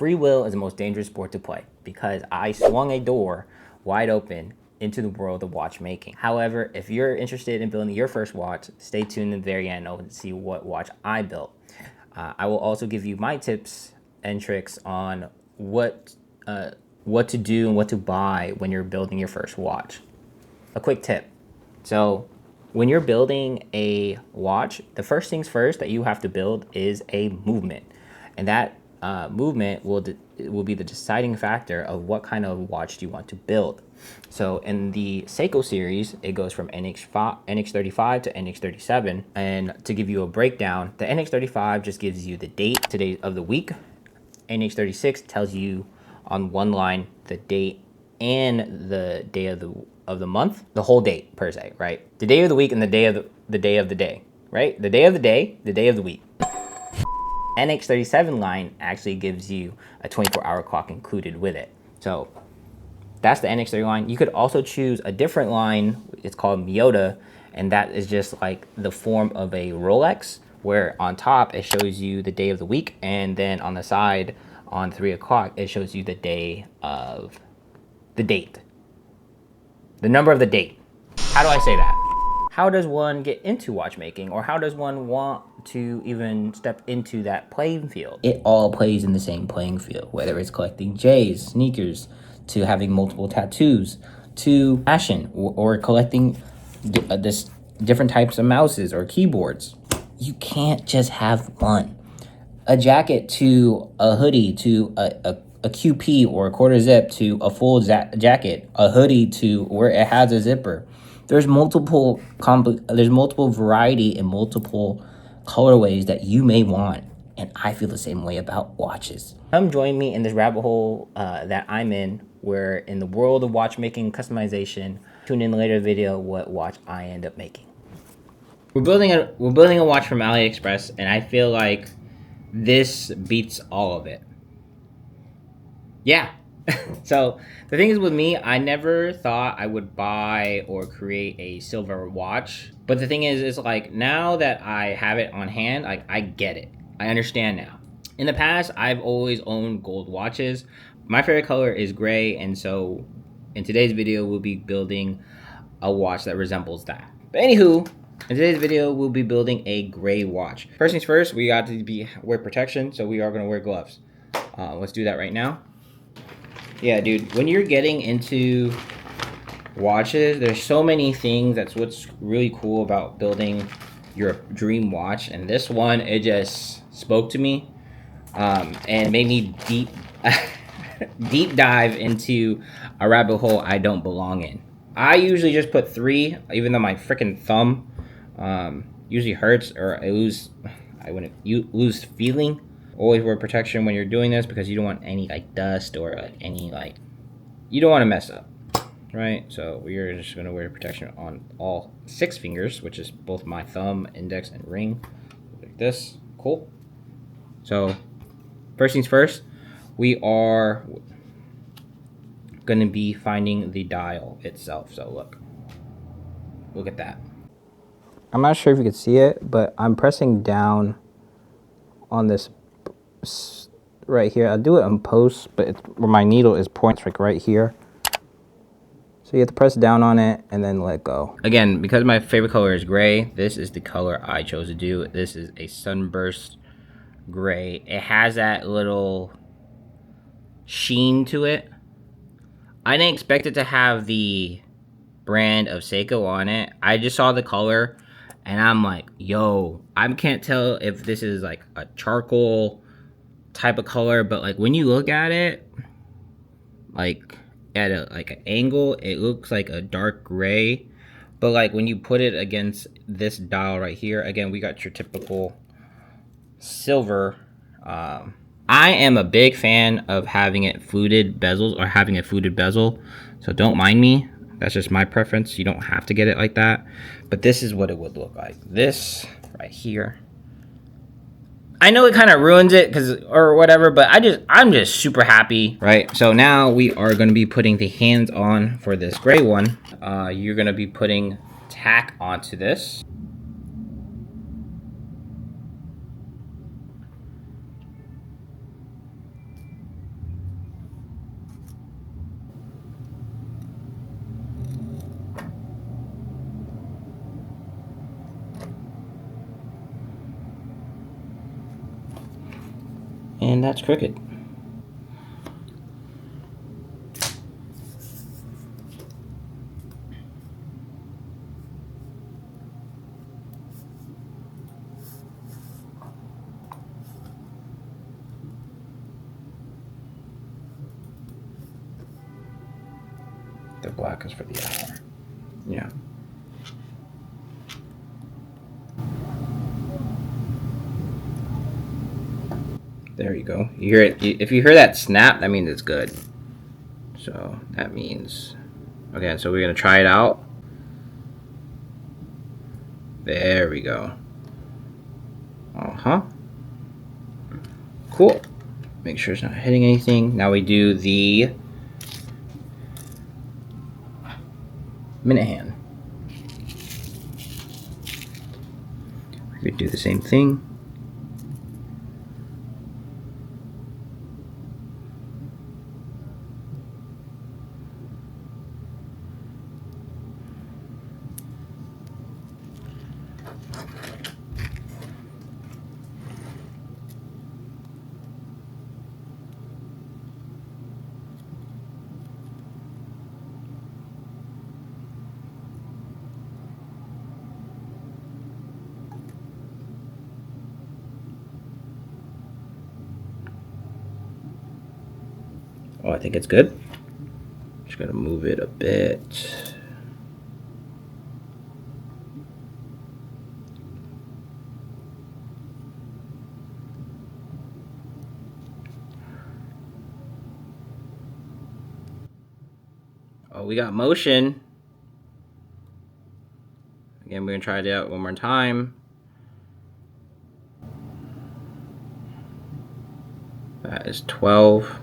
Free will is the most dangerous sport to play because I swung a door wide open into the world of watchmaking. However, if you're interested in building your first watch, stay tuned to the very end to see what watch I built. I will also give you my tips and tricks on what to do and what to buy when you're building your first watch. A quick tip. So when you're building a watch, the first things first that you have to build is a movement. And that movement will be the deciding factor of what kind of watch do you want to build. So in the Seiko series, it goes from NX35 to NX37. And to give you a breakdown, the NX35 just gives you the date today of the week. NX36 tells you on one line the date and the day of the month, the whole date per se, right? The day of the week and the day of the day of the day, right? The day of the day, the day of the week. NX37 line actually gives you a 24-hour clock included with it. So that's the NX30 line. You could also choose a different line. It's called Miyota, and that is just like the form of a Rolex, where on top it shows you the day of the week, and then on the side on 3 o'clock it shows you the day of the date, the number of the date. How do I say that? How does one get into watchmaking, or how does one want to even step into that playing field? It all plays in the same playing field, whether it's collecting J's, sneakers, to having multiple tattoos, to fashion, or collecting this different types of mouses or keyboards. You can't just have one. A jacket to a hoodie to a QP or a quarter zip to a full jacket, a hoodie to where it has a zipper. There's multiple variety and multiple colorways that you may want, and I feel the same way about watches. Come join me in this rabbit hole that I'm in, where in the world of watchmaking customization. Tune in later video what watch I end up making. We're building a watch from Aliexpress, and I feel like this beats all of it. Yeah. So the thing is with me, I never thought I would buy or create a silver watch. But the thing is like now that I have it on hand, like I get it. I understand now. In the past, I've always owned gold watches. My favorite color is gray, and so in today's video, we'll be building a watch that resembles that. But anywho, in today's video, we'll be building a gray watch. First things first, we got to wear protection, so we are gonna wear gloves. Let's do that right now. Yeah, dude, when you're getting into watches, there's so many things. That's what's really cool about building your dream watch. And this one, it just spoke to me and made me deep dive into a rabbit hole I don't belong in. I usually just put 3, even though my freaking thumb usually hurts, or I wouldn't lose feeling. Always wear protection when you're doing this because you don't want any like dust or like any like, you don't want to mess up, right? So we're just going to wear protection on all 6 fingers, which is both my thumb, index, and ring, like this. Cool. So first things first, we are going to be finding the dial itself. So look at that. I'm not sure if you can see it, but I'm pressing down on this right here. I'll do it on post, but it's where my needle is points, like right here. So you have to press down on it and then let go. Again, because my favorite color is gray, this is the color I chose to do. This is a sunburst gray. It has that little sheen to it. I didn't expect it to have the brand of Seiko on it. I just saw the color and I'm like, yo, I can't tell if this is like a charcoal type of color, but like when you look at it like at an angle, it looks like a dark gray, but like when you put it against this dial right here, again, we got your typical silver. I am a big fan of having it fluted bezels, or having a fluted bezel, so don't mind me. That's just my preference. You don't have to get it like that, but this is what it would look like. This right here. I know it kind of ruins it or whatever, but I'm just super happy, right? So now we are going to be putting the hands on for this gray one. You're going to be putting tack onto this. And that's crooked. The black is for the hour. Yeah. There you go. You hear it. If you hear that snap, that means it's good. So that means, okay, so we're gonna try it out. There we go. Cool. Make sure it's not hitting anything. Now we do the minute hand. We could do the same thing. Oh, I think it's good. Just gonna move it a bit. Oh, we got motion. Again, we're gonna try it out one more time. That is 12.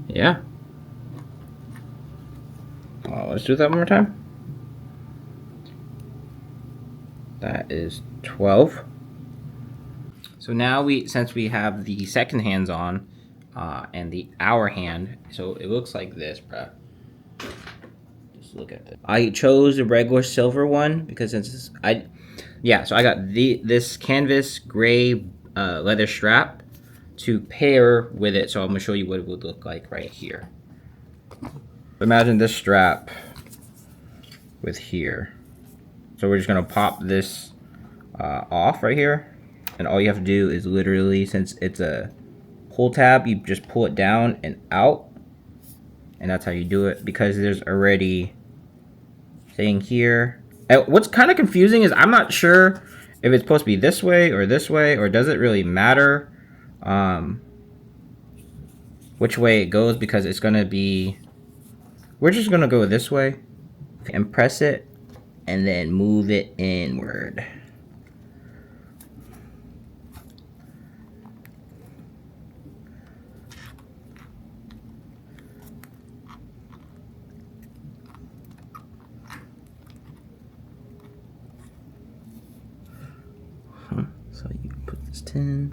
Yeah. Let's do that one more time. That is 12. So now since we have the second hands on and the hour hand, so it looks like this, bro. Just look at this. I chose the regular silver one because since so I got this canvas gray leather strap to pair with it. So I'm gonna show you what it would look like right here. Imagine this strap with here. So we're just gonna pop this off right here, and all you have to do is literally, since it's a pull tab, you just pull it down and out, and that's how you do it, because there's already thing here. And what's kind of confusing is I'm not sure if it's supposed to be this way, or does it really matter which way it goes, because it's gonna be, we're just gonna go this way and press it and then move it inward. So you put this tin.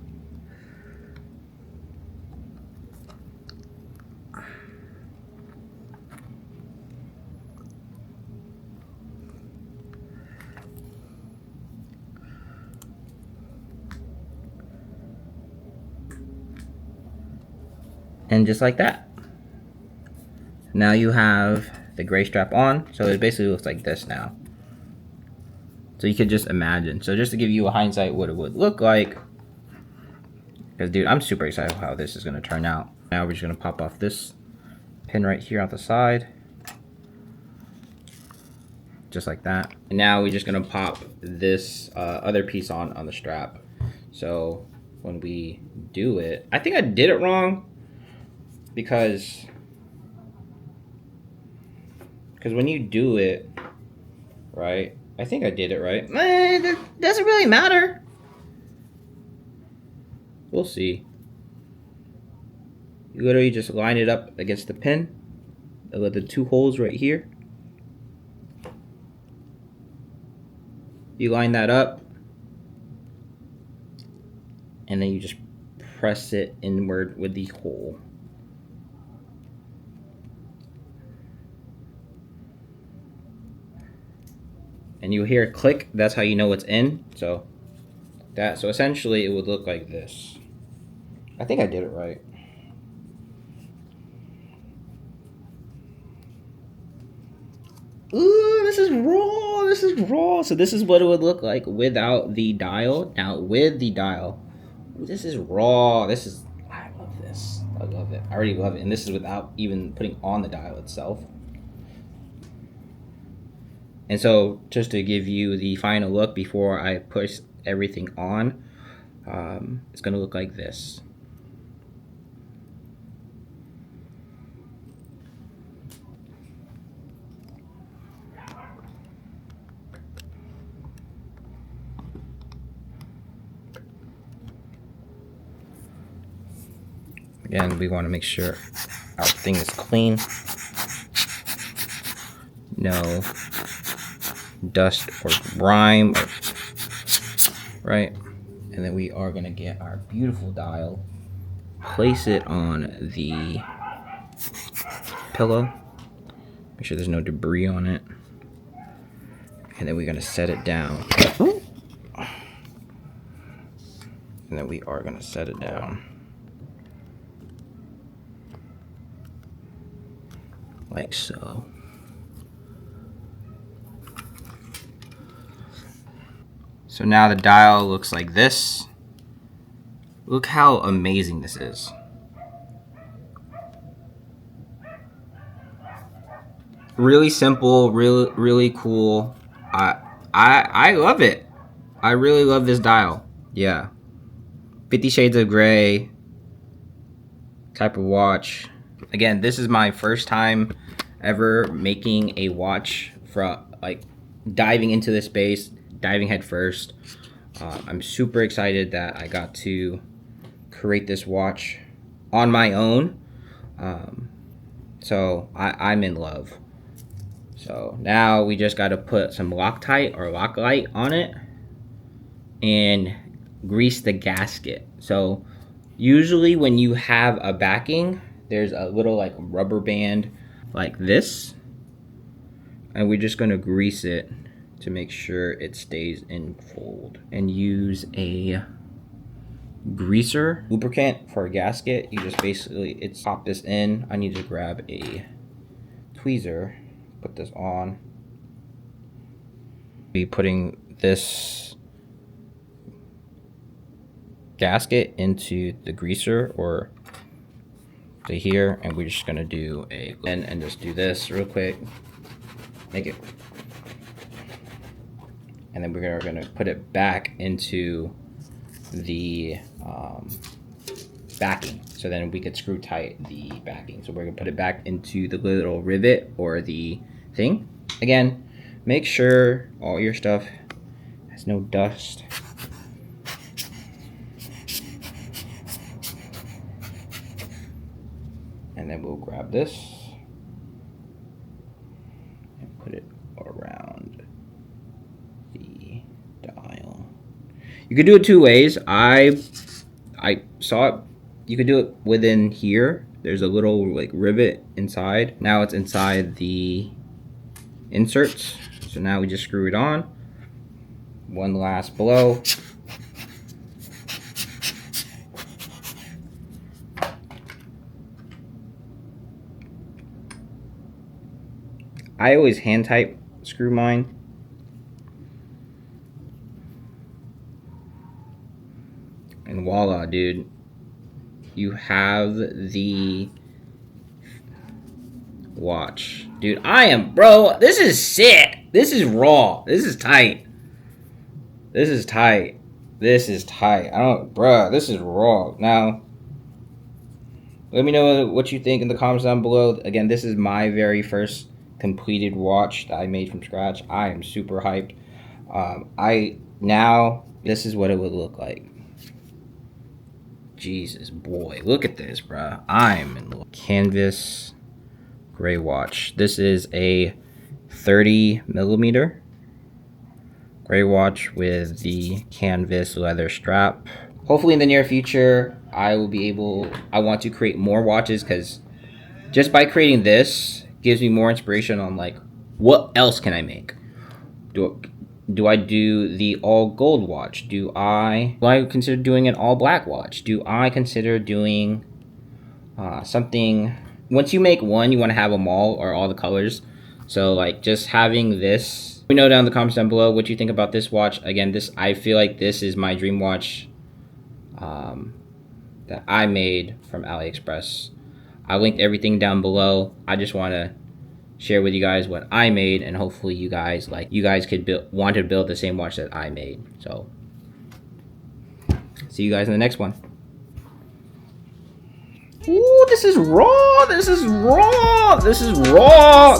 And just like that. Now you have the gray strap on, so it basically looks like this now. So you could just imagine. So just to give you a hindsight what it would look like, because dude, I'm super excited how this is gonna turn out. Now we're just gonna pop off this pin right here on the side. Just like that. And now we're just gonna pop this other piece on the strap. So when we do it, I think I did it wrong, because when you do it, right, I think I did it right. It doesn't really matter. We'll see. You literally just line it up against the pin, the two holes right here. You line that up, and then you just press it inward with the hole. and you hear a click. That's how you know it's in. So essentially it would look like this. I think I did it right. Ooh, this is raw. This is raw. So this is what it would look like without the dial. Now with the dial, ooh, this is raw. This is, I love this. I love it. I already love it. And this is without even putting on the dial itself. And so just to give you the final look before I push everything on, it's gonna look like this. Again, we want to make sure our thing is clean. No dust or grime, right? And then we are going to get our beautiful dial, place it on the pillow, make sure there's no debris on it, and then we're going to set it down. And then we are going to set it down like so. So now the dial looks like this. Look how amazing this is. Really simple, really cool. I love it. I really love this dial. Yeah. 50 Shades of Grey type of watch. Again, this is my first time ever making a watch from like diving into this space, diving head first. I'm super excited that I got to create this watch on my own. So I'm in love. So now we just got to put some Loctite or Loctite on it and grease the gasket. So usually when you have a backing, there's a little like rubber band like this, and we're just going to grease it to make sure it stays in fold, and use a greaser lubricant for a gasket. You just basically pop this in. I need to grab a tweezer, put this on. Be putting this gasket into the greaser or to here, and we're just gonna do and just do this real quick, make it, and then we're gonna put it back into the backing, so then we could screw tight the backing. So we're gonna put it back into the little rivet or the thing. Again, make sure all your stuff has no dust. And then we'll grab this and put it around the dial. You could do it two ways. I saw it. You could do it within here. There's a little like rivet inside. Now it's inside the inserts. So now we just screw it on. One last blow. I always hand type screw mine. And voila, dude. You have the watch. Dude, bro, this is sick. This is raw. This is tight. This is tight. This is tight. Bruh, this is raw. Now, let me know what you think in the comments down below. Again, this is my very first completed watch that I made from scratch. I am super hyped. This is what it would look like. Jesus, boy, look at this, bruh. I'm in the canvas gray watch. This is a 30mm gray watch with the canvas leather strap. Hopefully in the near future, I want to create more watches, because just by creating this gives me more inspiration on like, what else can I make? Do I do the all gold watch? Do I consider doing an all black watch? Do I consider doing something? Once you make one, you want to have them all the colors. So like just having this. Let me know down in the comments down below what you think about this watch. Again, I feel like this is my dream watch that I made from Aliexpress. I linked everything down below. I just want to share with you guys what I made, and hopefully you guys could want to build the same watch that I made. So see you guys in the next one. Ooh, this is raw. This is raw. This is raw.